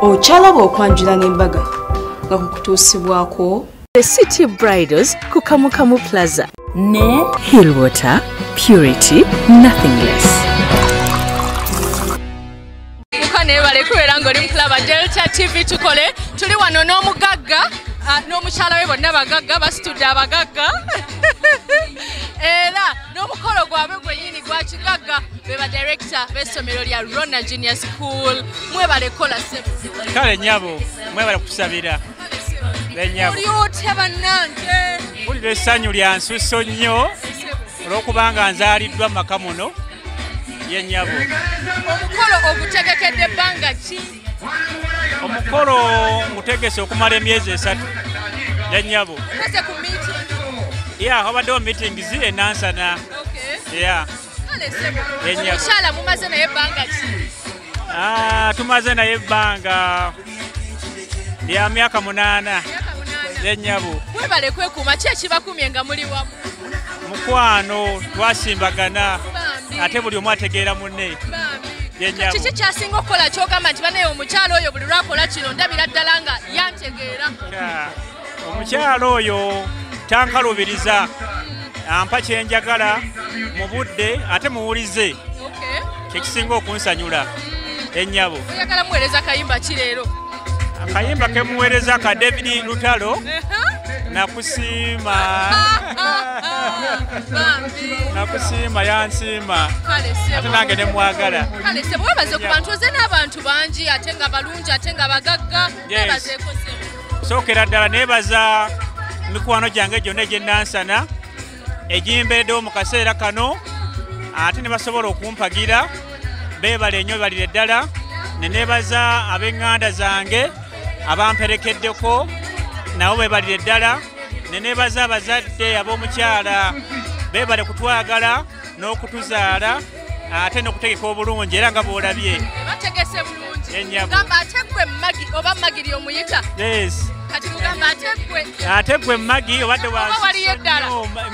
Ochalaba okwanjula n'embaga nga kukutuusibwako The City Bridals ku Kamukamu Plaza ne Hillwater Purity Nothing Less. Nebale kubeera ng'oli mukulaba Delta TV tukole tuli wano n'omugagga n'omukyala we bonna bagagga basitudde abagagga era n'omukolo gwabwe gwennyini gwa kigagga be ba director b'essomero lya Rona Junior School mwebale kola sebo kale nyabo mwebale kusabira benyabo oli otya bannange bulira essanyu lya nsuso nnyo olw'okubanga nzaaliddwa maka muno yenyabo omukolo ogutegekedde ebbanga ki omukolo ngutegese okumala emyezi 3 yenyabo kaze ku meeting habaddewo meetings enansana kale sebo yenyabo omukyala mumaze naye ebbanga ki tumaze naye ebbanga lya myaka 8 yenyabo mwebale kwekuuma ki ekibakumye nga muli wamu mukwano twasimbagana ate buli omu ategeera munne yenyabo kiki kyasinga okukola kyogamba nti banaye omukyalo oyo buli lwakola kino ndabira ddala nga yantegeera omukyalo oyo tankalubiriza ampa kyenjagala mu budde ate muwulize kyekisinga okunsanyula ennyabo oyagala muweereza kayimba ki leero akayimba kemuweereza ka David Lutalo nakusiima nakusiima yansiima ate nange ne mwagala kale sebo webaze ku bantu oze n'abantu bangi ate nga balungi ate nga bagagga webazeeko sebo sookera ddala neebaza mikwano gyange gyonna egyennansana egimbeeddewo mu kaseera kano ate ne basobola okumpagira beebale ennyo bebalire ddala ne neebaza ab'eŋŋanda zange abamperekeddeko nabo bebalire ddala ne neebaza abazadde ab'omukyala beebale kutwagala n'okutuzaala ate n'okutegeka obulungi era nga bw'olabye bategese bulungi gamba ate gwe Magi oba Magiri omuyita kati mugamba ate gwe Magi obadde waliyo eddala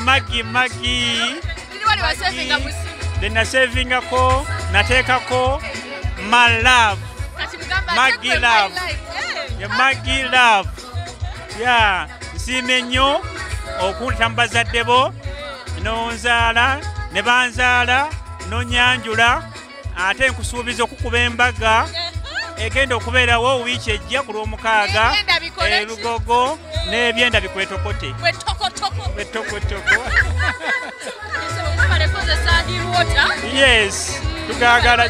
Magi biri wali wasevinga musi denasevingako nateekako my love Magi love Magi love nsiime nnyo okuwulira mu bazadde bo n'onzaala ne banzaala n'onnyanjula ate nkusuubiza okukuba embaga egenda okubeerawo wiiki ejja ku Lwomukaaga ebigogo n'ebyenda bikwetokote betokotoko yes tugaagala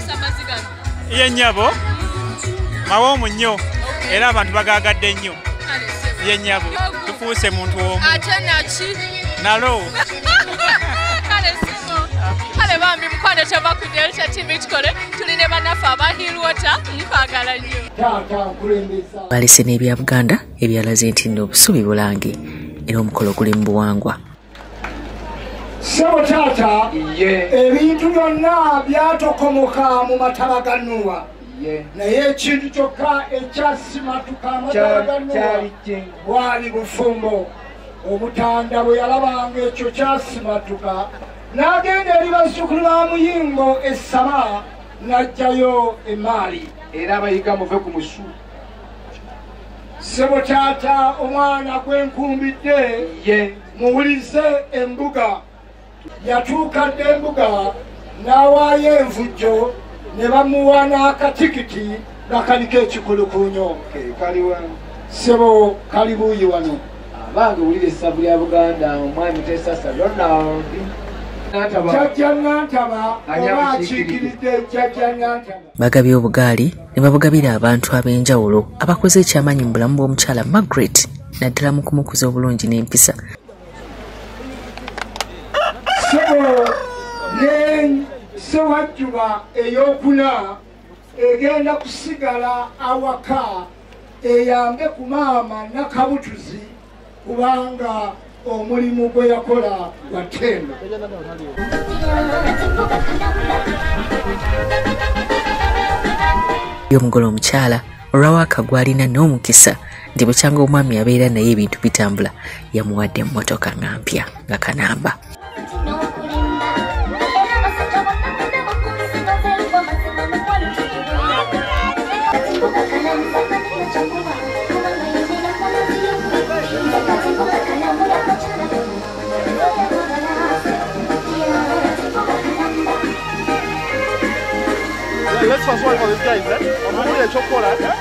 yennyabo mawoomu nnyo era abantu bagaagadde nnyo yennyabo tufuuse muntu omu ate naki nalo kale bambi mukwano kyava ku Delta TV tukole tuli ne bannaffe aba Hillwater nkwagala nnyo balese n'ebya Buganda ebyalaze nti nno obusubi bulange era omukolo guli mu buwangwa Sebo taata ebintu byonna byatokomoka mu mataba ga Nuwa naye ekintu kyokka ekyasimatuka amataba ga Nuwa bwali bufumbo omutanda bwe yalabanga ekyo kyasimatuka n'agenda eri bazzukulu ba Muyingo essaba n'ajjayo emaali era abayiga muve ku musu Sebo taata omwana gwenkumbidde muwulize embuga yatuuka dde embuga n'awaayo envujjo ne bamuwa n'akatikiti ng'akaliko ekikulukunyo Sebo kali buuyi wano abange wulira essabu lya Buganda omwami Tesasa Ronald Jjajja Nantaba oba akiikiridde Jjajja Nantaba bagabye obugaali ne babugabira abantu ab'enjawulo abakoze ekyamaanyi mu bulamu bw'omukyala Margaret naddala mu kumukuza obulungi n'empisa Sebo ne Ssewajjuba ey'okuna egenda kusigala awaka eyambe ku maama Nakabutuzi kubanga omulimu gwe yakola gwa ttendo y'omugole omukyala olwawaka gwalina n'omukisa nti bukyanga omwami abeera naye ebintu bitambula yamuwadde emmotoka nga mpya nga kanamba Let's pass one for these guys, eh? I'm going to chocolate, eh?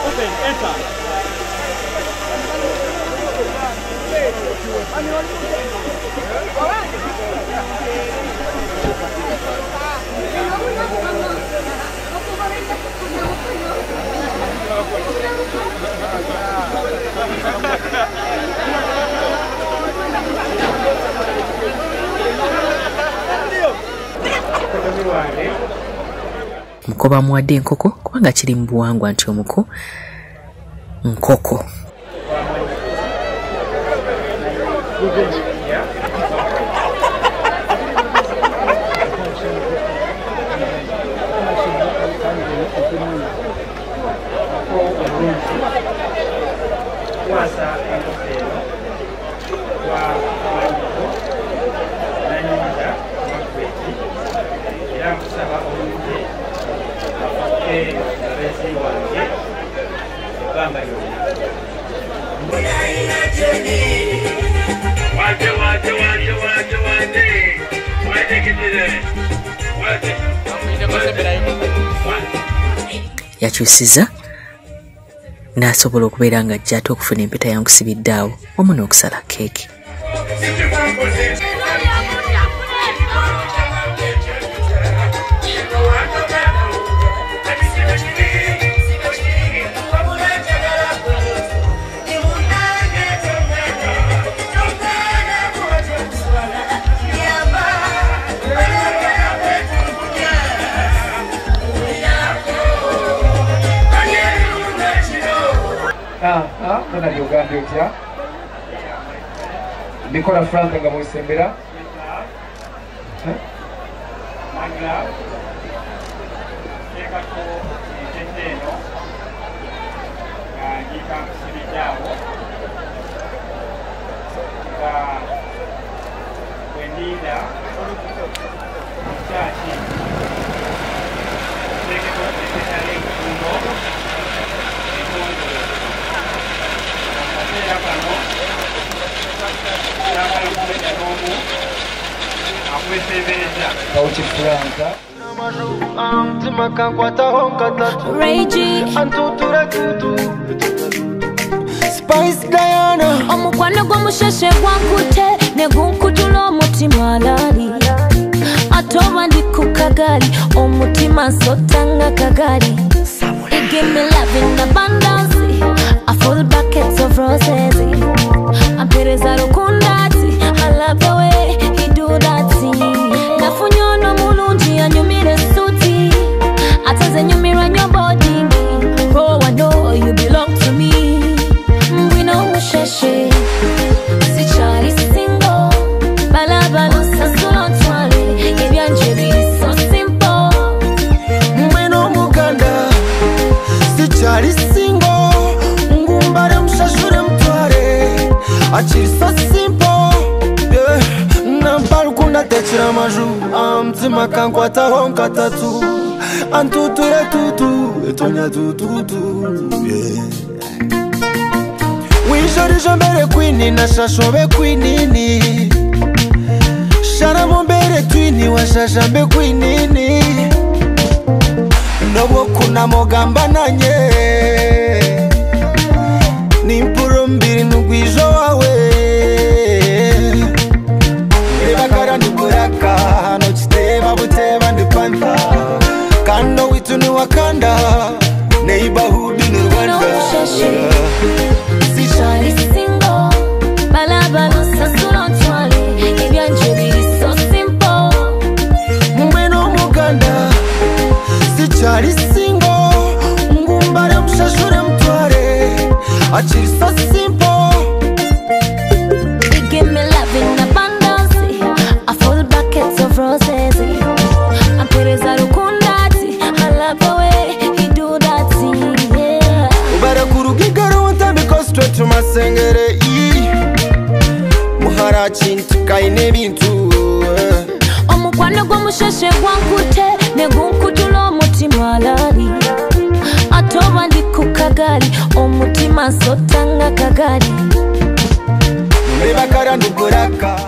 Open, enter. Muko bamuwadde enkoko kubanga kiri mu buwangwa nti omuko nkoko. Yakyusiza n'asobola okubeera nga ajja ate okufuna empeta yankusibidde awo omu n'okusala keeki. Nona Uganda otya Nicola Frank nga musembera Spice Diana omukwano gw'omusheshe gwankute ne gunkutula omutima lali atoba ndi ku kagali omutima nsotanga kagali. He give me love in abundance, a full bucket of roses. Ampereza rukundati, I love the way he do that thing. Nafunyono mulungi anyumire suti, ataze nyumira nyo body. Oh, I know you belong to me. We know musheshe, si chari single. Balabalo sasulo twale, ebyanje biri so simple. Mweno muganda, si chari single. Ngumbare mshashure mtware, achiri so simple. Nampalukunda techira amaju, amtima kankwataho nkatatu. Antuture tutu, etonya tututu. Wijorije mbere kwini na shashobe kwinini. Sharamo mbere twini wa shashambe kwinini. Nobo kuna mogamba nanye. Nimpuro mbiri nugwijo wawe. Nebakara niburaka, no chiteba buteba ndipanta. Kando witu ni Wakanda, neighborhood ni Rwanda. Si shari single, balabalo sasulo twale, ebyanje biri so simple. Mweno muganda, si chari single. Ngumbare mshashure mtware, achiri so simple. He give me love in abundance, a full bucket of roses. Ampereza rukundati, I love the way he do that thing, yeah. Ubara kurugigaro untambiko straight to masengere. Muhara chintu kaine bintu. Omukwano gw'omusheshe gwankute ne gunkutula omutima lali atoba ndi ku kagali omutima nsotanga kagali bebakara ndukuraka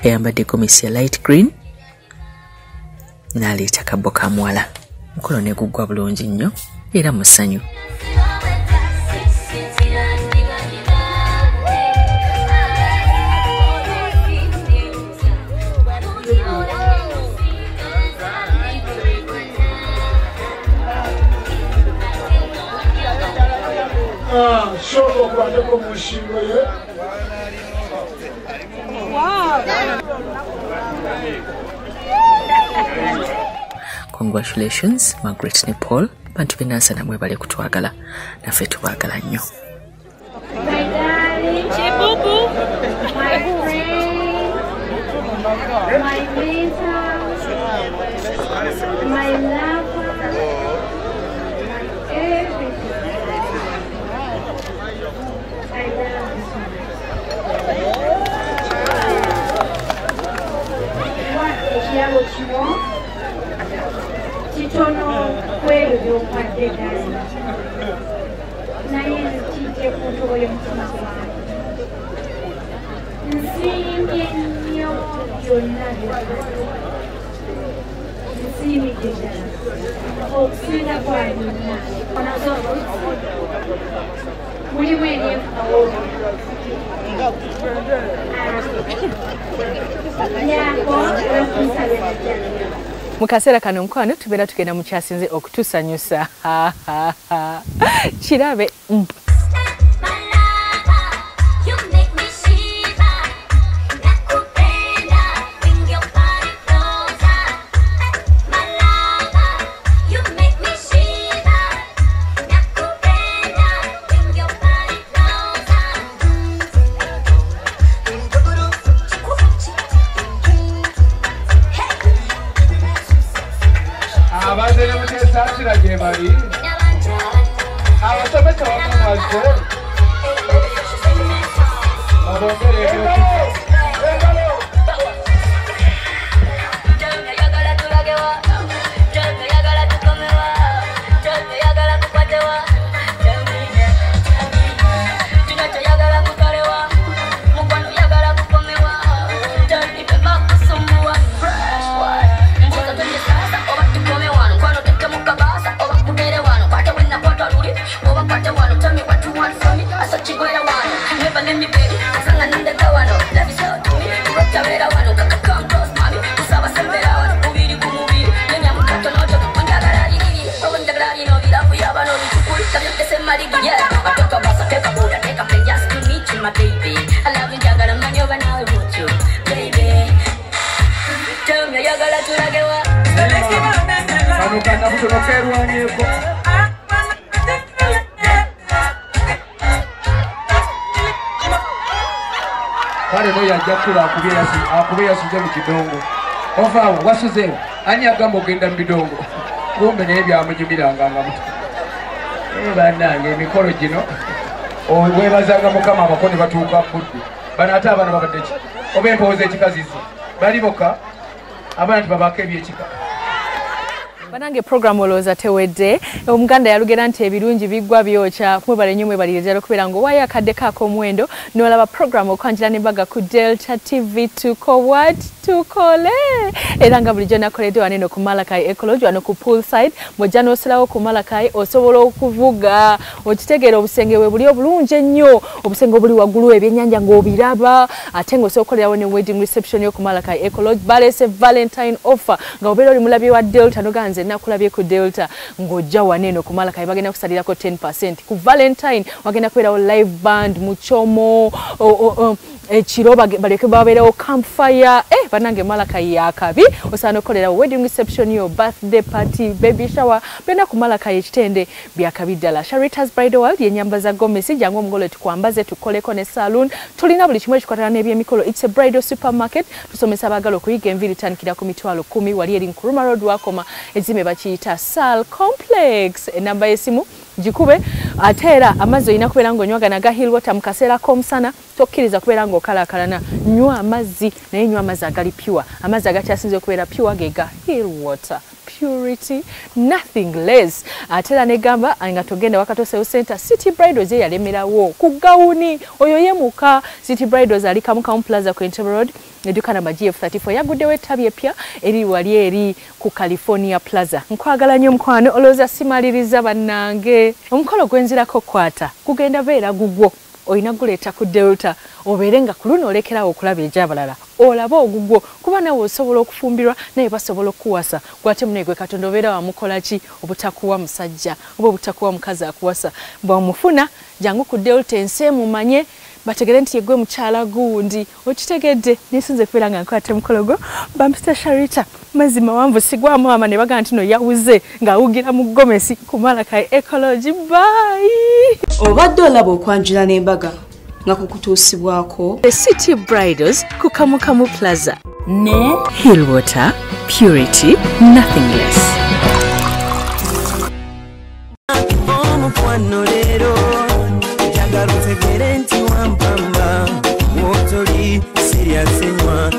eyambadde gomesi ya light green n'aleeta kabbo ka muwala mukolo ne guggwa bulungi nnyo era musanyu. Soko kwateko mushingo ye. Congratulations Margaret ne Paul, bantu benansa namwe bale kutwagala naffe tubaagala nnyo. My darling, Chibubu, my friend, my mentor, my lover, my everything. I love you. What is your Chitono kweli by'okwadde ddala naye nzikijje ku ntobo y'omutima gwange nsiimye nnyo byonna nsiimidde ddala okusinga kwa byonna mulimu eryenfawo nyako olw'okunsabira ddala. Mukasera kano nkwano tubeera tugenda mu kyasinze okutusanyusa kirabe. Akubeera suze mu kidongo ovaawo wasuzeewo ani agamba ogenda mu bidongo kumbe naye byamunyumiranga nga muto bannange emikolo gino webazanga mukama abako ne batuuka budde bano ate abaana babadde ki oba empooza ekikazizi bali boka abaana tibabako ebyekika. Banange program olooza tewedde omuganda yalugera nti ebirungi biggwa byokya mwebale nnyo mwebaliriza okubeera ng'owaayo akadde kaako omuwendo n'olaba program okwanjira n'embaga ku Delta TV tukole era nga bulijjo nakoledde wano eno ku Malakai Ecology wano ku poolside mwojja n'osalawo ku Malakai osobola okuvuga okitegeera obusenge bwe buli obulungi ennyo obusenge obuli waggulu ebyennyanja ng'obiraba ate ng'osobola ne wedding reception yo ku Malakai Ecology baleese Valentine offer nga obeera oli mulabye wa Delta noganze nakulabye ku Delta ng'ojja wano eno ku Malakai bagenda kusalirako 10% ku Valentine wagenda kubeerawo live band muchomo ekiro baleke babeerawo campfire banange Malakai yakabi osaana okukolerawo wedding reception yo birthday party baby shower byonna ku Malakai ekitende byakabi ddala. Sharita's Bridal World yenyamba za Gomesi jangu omugole tukwambaze tukoleko ne saloon tulina buli kimwe ekikwatana n'ebyemikolo. It's a bridal supermarket tusomesa abaagala okuyiga enviri tandikira ku mitwalo 10 wali eri Nkuruma Road wakoma ekizime bakiyita Sal Complex. Enamba y'essimu gikube ate era amazzi olina kubeera ng'onywagana ga Hill Water mu kaseera k'omusana tokkiriza kubeera ng'okalaakalana. Nywa amazzi naye nywa amazzi agali pure. Amazzi agakyasinze okubeera pure ge ga Hill Water. Purity, nothing less. Atela negamba nga togenda Wakatoseo Center. City Bridals yalemerawo ku gawuni oyo yemuka. City Bridals ali Kamukamu Plaza ku Entebbe Road eduka namba GF34 yaguddewo ettabi epya eri wali eri ku California Plaza. Nkwagala nnyo mukwano olowooza simaliriza bannange. Omukolo gwenzirako kwata kugenda beera gugwo oyina guleeta ku Delta obeere nga ku luno olekerawo okulaba egy'abalala olaba ogugwo kuba nawe osobola okufumbirwa naye basobola okuwasa gwate munegwe Katonda obeera wamukola ki obutakuwa musajja oba obutakuwa mukazi akuwasa bw'omufuna jangu ku Delta ensi mumanye bategere nti yegwe mukyala gundi okitegedde nisinze kubeera nga nkwate mukologo Bampita Sharita mazima wanvu sigwamu ama ne baga nti no yawuze ng'awugira mu Gomesi ku Malakai Ecology. Bye. Obadde olaba okwanjula n'embaga nga kukutuusibwako The City Bridals ku Kamukamu Plaza ne Hill Water, Purity, nothing less. Omukwano leero njagala otegere nti wampamba wotoli serious enywa